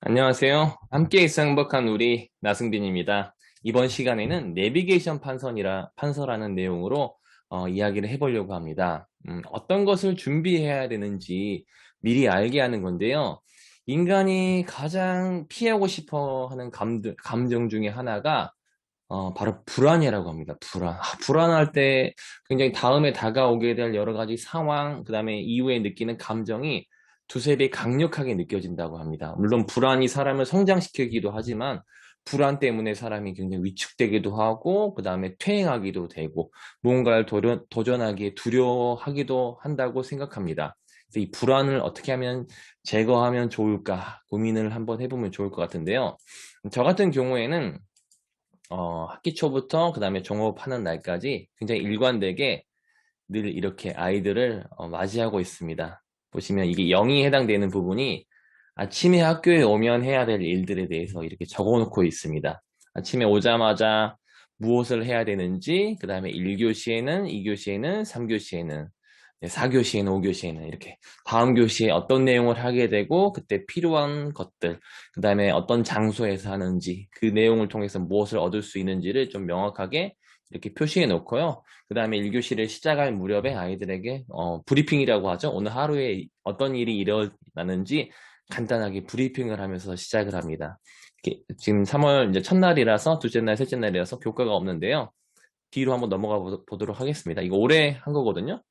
안녕하세요. 함께 있어 행복한 우리 나승빈입니다. 이번 시간에는 내비게이션 판서라는 내용으로 이야기를 해보려고 합니다. 어떤 것을 준비해야 되는지 미리 알게 하는 건데요. 인간이 가장 피하고 싶어 하는 감정 중에 하나가 바로 불안이라고 합니다. 불안할 때 굉장히 다음에 다가오게 될 여러 가지 상황, 그 다음에 이후에 느끼는 감정이 두세 배 강력하게 느껴진다고 합니다. 물론 불안이 사람을 성장시키기도 하지만 불안 때문에 사람이 굉장히 위축되기도 하고, 그 다음에 퇴행하기도 되고, 무언가를 도전하기에 두려워하기도 한다고 생각합니다. 그래서 이 불안을 어떻게 하면 제거하면 좋을까 고민을 한번 해보면 좋을 것 같은데요. 저 같은 경우에는 학기 초부터 그 다음에 종업하는 날까지 굉장히 일관되게 늘 이렇게 아이들을 맞이하고 있습니다. 보시면 이게 0이 해당되는 부분이 아침에 학교에 오면 해야 될 일들에 대해서 이렇게 적어 놓고 있습니다. 아침에 오자마자 무엇을 해야 되는지, 그 다음에 1교시에는, 2교시에는, 3교시에는, 4교시에는, 5교시에는 이렇게 다음 교시에 어떤 내용을 하게 되고 그때 필요한 것들, 그 다음에 어떤 장소에서 하는지, 그 내용을 통해서 무엇을 얻을 수 있는지를 좀 명확하게 이렇게 표시해 놓고요. 그 다음에 1교시를 시작할 무렵에 아이들에게 브리핑이라고 하죠. 오늘 하루에 어떤 일이 일어나는지 간단하게 브리핑을 하면서 시작을 합니다. 지금 3월 이제 첫날이라서 둘째 날, 셋째 날이라서 교과가 없는데요. 뒤로 한번 넘어가 보도록 하겠습니다. 이거 올해 한 거거든요.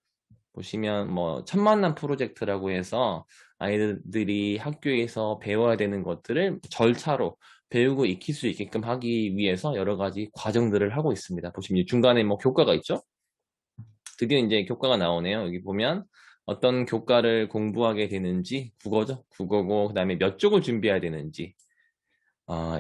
보시면 뭐 천만남 프로젝트라고 해서 아이들이 학교에서 배워야 되는 것들을 절차로 배우고 익힐 수 있게끔 하기 위해서 여러 가지 과정들을 하고 있습니다. 보시면 중간에 뭐 교과가 있죠? 드디어 이제 교과가 나오네요. 여기 보면 어떤 교과를 공부하게 되는지 국어죠. 국어고 그다음에 몇 쪽을 준비해야 되는지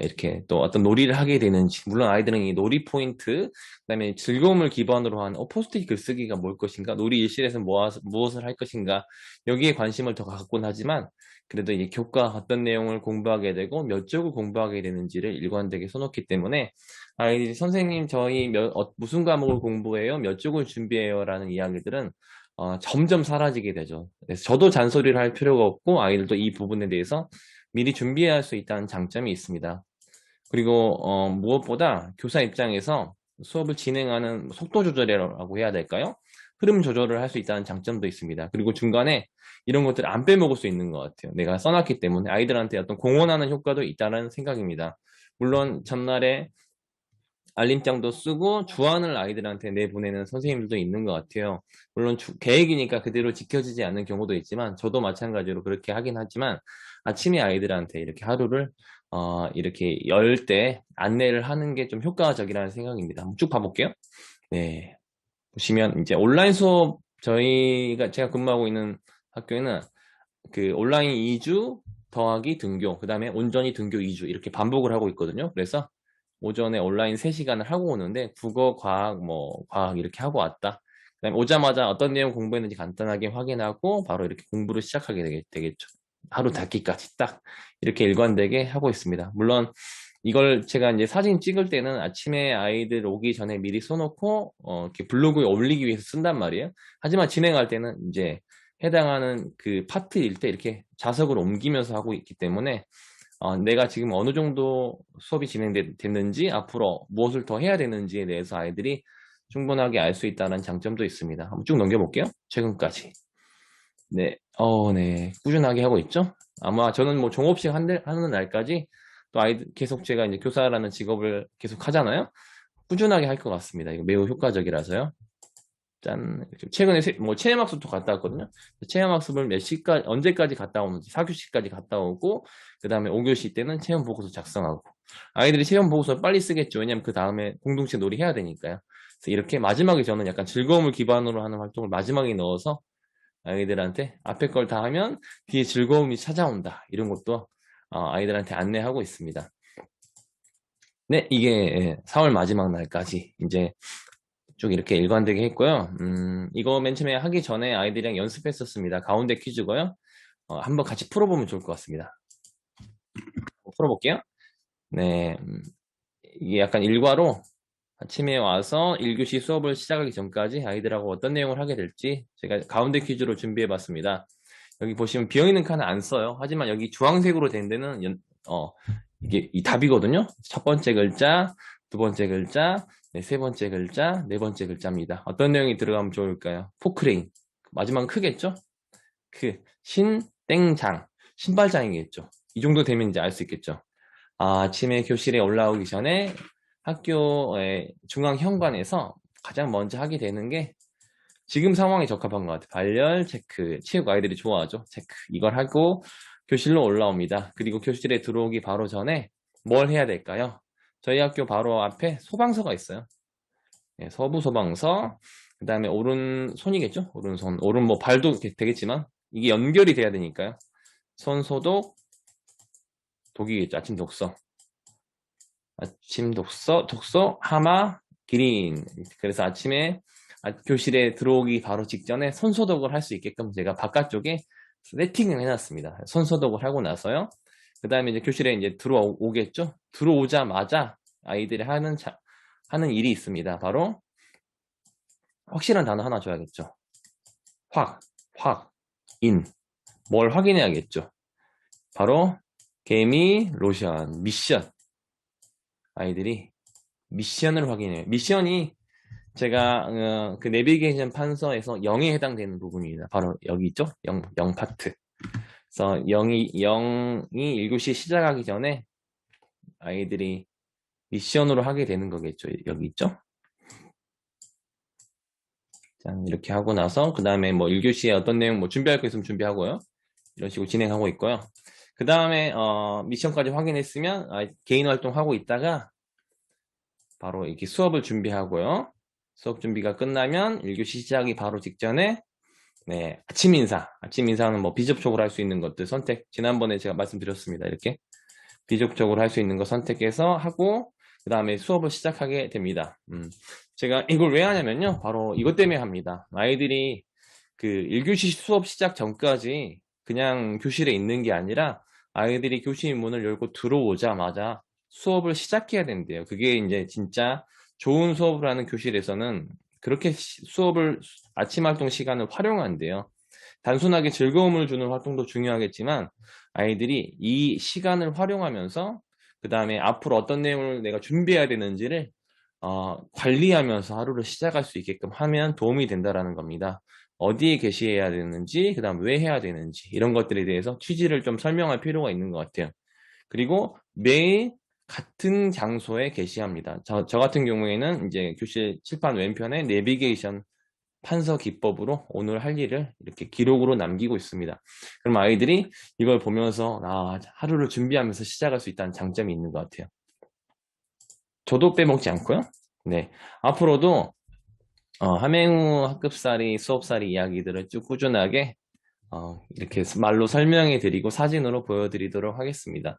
이렇게 또 어떤 놀이를 하게 되는지, 물론 아이들은 이 놀이 포인트, 그다음에 즐거움을 기반으로 한 포스트잇 글쓰기가 뭘 것인가, 놀이 일실에서 무엇을 할 것인가, 여기에 관심을 더 갖곤 하지만 그래도 이제 교과 어떤 내용을 공부하게 되고 몇 쪽을 공부하게 되는지를 일관되게 써놓기 때문에 아이들이 선생님 저희 무슨 과목을 공부해요? 몇 쪽을 준비해요? 라는 이야기들은 점점 사라지게 되죠. 그래서 저도 잔소리를 할 필요가 없고 아이들도 이 부분에 대해서 미리 준비할 수 있다는 장점이 있습니다. 그리고 무엇보다 교사 입장에서 수업을 진행하는 속도 조절이라고 해야 될까요? 흐름 조절을 할 수 있다는 장점도 있습니다. 그리고 중간에 이런 것들을 안 빼먹을 수 있는 것 같아요. 내가 써놨기 때문에 아이들한테 어떤 공헌하는 효과도 있다는 생각입니다. 물론 전날에 알림장도 쓰고 주안을 아이들한테 내보내는 선생님들도 있는 것 같아요. 물론 계획이니까 그대로 지켜지지 않는 경우도 있지만 저도 마찬가지로 그렇게 하긴 하지만 아침에 아이들한테 이렇게 하루를 이렇게 열 때 안내를 하는 게 좀 효과적이라는 생각입니다. 한번 쭉 봐볼게요. 네, 보시면 이제 온라인 수업 제가 근무하고 있는 학교에는 그 온라인 2주 더하기 등교, 그 다음에 온전히 등교 2주 이렇게 반복을 하고 있거든요. 그래서 오전에 온라인 3시간을 하고 오는데 국어, 과학, 과학 이렇게 하고 왔다. 그다음에 오자마자 어떤 내용 공부했는지 간단하게 확인하고 바로 이렇게 공부를 시작하게 되겠죠. 하루 닫기까지 딱 이렇게 일관되게 하고 있습니다. 물론 이걸 제가 이제 사진 찍을 때는 아침에 아이들 오기 전에 미리 써놓고 이렇게 블로그에 올리기 위해서 쓴단 말이에요. 하지만 진행할 때는 이제 해당하는 그 파트일 때 이렇게 자석을 옮기면서 하고 있기 때문에 내가 지금 어느 정도 수업이 진행됐는지 앞으로 무엇을 더 해야 되는지에 대해서 아이들이 충분하게 알 수 있다는 장점도 있습니다. 한번 쭉 넘겨볼게요. 최근까지. 네, 네. 꾸준하게 하고 있죠? 아마 저는 뭐 종업식 하는 날까지 또 아이들 계속 제가 이제 교사라는 직업을 계속 하잖아요. 꾸준하게 할 것 같습니다. 이거 매우 효과적이라서요. 짠. 최근에 뭐 체험학습도 갔다 왔거든요. 체험학습을 언제까지 갔다 오는지 4교시까지 갔다 오고 그 다음에 5교시 때는 체험 보고서 작성하고 아이들이 체험 보고서 빨리 쓰겠죠. 왜냐면 그 다음에 공동체 놀이 해야 되니까요. 그래서 이렇게 마지막에 저는 약간 즐거움을 기반으로 하는 활동을 마지막에 넣어서 아이들한테 앞에 걸 다 하면 뒤에 즐거움이 찾아온다. 이런 것도 아이들한테 안내하고 있습니다. 네, 이게 4월 마지막 날까지 이제 쭉 이렇게 일관되게 했고요. 이거 맨 처음에 하기 전에 아이들이랑 연습했었습니다. 가운데 퀴즈고요. 한번 같이 풀어보면 좋을 것 같습니다. 풀어볼게요. 네, 이게 약간 일과로 아침에 와서 1교시 수업을 시작하기 전까지 아이들하고 어떤 내용을 하게 될지 제가 가운데 퀴즈로 준비해봤습니다. 여기 보시면 비어있는 칸은 안 써요. 하지만 여기 주황색으로 된 데는 이게 이 답이거든요. 첫 번째 글자, 두 번째 글자, 네, 세 번째 글자, 네 번째 글자입니다. 어떤 내용이 들어가면 좋을까요? 포크레인. 마지막은 크겠죠? 땡장. 신발장이겠죠. 이 정도 되면 이제 알 수 있겠죠. 아침에 교실에 올라오기 전에 학교의 중앙 현관에서 가장 먼저 하게 되는 게 지금 상황에 적합한 것 같아요. 발열 체크, 체육 아이들이 좋아하죠. 체크. 이걸 하고 교실로 올라옵니다. 그리고 교실에 들어오기 바로 전에 뭘 해야 될까요? 저희 학교 바로 앞에 소방서가 있어요. 네, 서부 소방서. 그 다음에 오른손이겠죠? 오른손. 오른 뭐 발도 되겠지만 이게 연결이 돼야 되니까요. 손 소독, 독이겠죠. 아침 독서. 아침 독서, 하마, 기린. 그래서 아침에 교실에 들어오기 바로 직전에 손소독을 할 수 있게끔 제가 바깥쪽에 세팅을 해놨습니다. 손소독을 하고 나서요. 그 다음에 이제 교실에 이제 들어오겠죠? 들어오자마자 아이들이 하는 일이 있습니다. 바로 확실한 단어 하나 줘야겠죠. 인. 뭘 확인해야겠죠. 바로 개미 로션, 미션. 아이들이 미션을 확인해요. 미션이 제가 그 내비게이션 판서에서 0에 해당되는 부분입니다. 바로 여기 있죠? 0 파트. 그래서 0이 1교시 시작하기 전에 아이들이 미션으로 하게 되는 거겠죠. 여기 있죠? 자, 이렇게 하고 나서 그 다음에 뭐 1교시에 어떤 내용 뭐 준비할 거 있으면 준비하고요. 이런 식으로 진행하고 있고요. 그 다음에 미션까지 확인했으면 개인 활동하고 있다가 바로 이렇게 수업을 준비하고요. 수업 준비가 끝나면 1교시 시작이 바로 직전에 네, 아침 인사는 뭐 비접촉으로 할 수 있는 것들 선택. 지난번에 제가 말씀드렸습니다. 이렇게 비접촉으로 할 수 있는 거 선택해서 하고 그 다음에 수업을 시작하게 됩니다. 제가 이걸 왜 하냐면요. 바로 이것 때문에 합니다. 아이들이 그 1교시 수업 시작 전까지 그냥 교실에 있는 게 아니라 아이들이 교실 문을 열고 들어오자마자 수업을 시작해야 된대요. 그게 이제 진짜 좋은 수업을 하는 교실에서는 그렇게 수업을 아침 활동 시간을 활용한대요. 단순하게 즐거움을 주는 활동도 중요하겠지만 아이들이 이 시간을 활용하면서 그 다음에 앞으로 어떤 내용을 내가 준비해야 되는지를 관리하면서 하루를 시작할 수 있게끔 하면 도움이 된다라는 겁니다. 어디에 게시해야 되는지, 그 다음 왜 해야 되는지 이런 것들에 대해서 취지를 좀 설명할 필요가 있는 것 같아요. 그리고 매일 같은 장소에 게시합니다. 저 같은 경우에는 이제 교실 칠판 왼편에 내비게이션 판서 기법으로 오늘 할 일을 이렇게 기록으로 남기고 있습니다. 그럼 아이들이 이걸 보면서 하루를 준비하면서 시작할 수 있다는 장점이 있는 것 같아요. 저도 빼먹지 않고요. 네, 앞으로도 함행후 학급살이, 수업살이 이야기들을 쭉 꾸준하게 이렇게 말로 설명해 드리고 사진으로 보여드리도록 하겠습니다.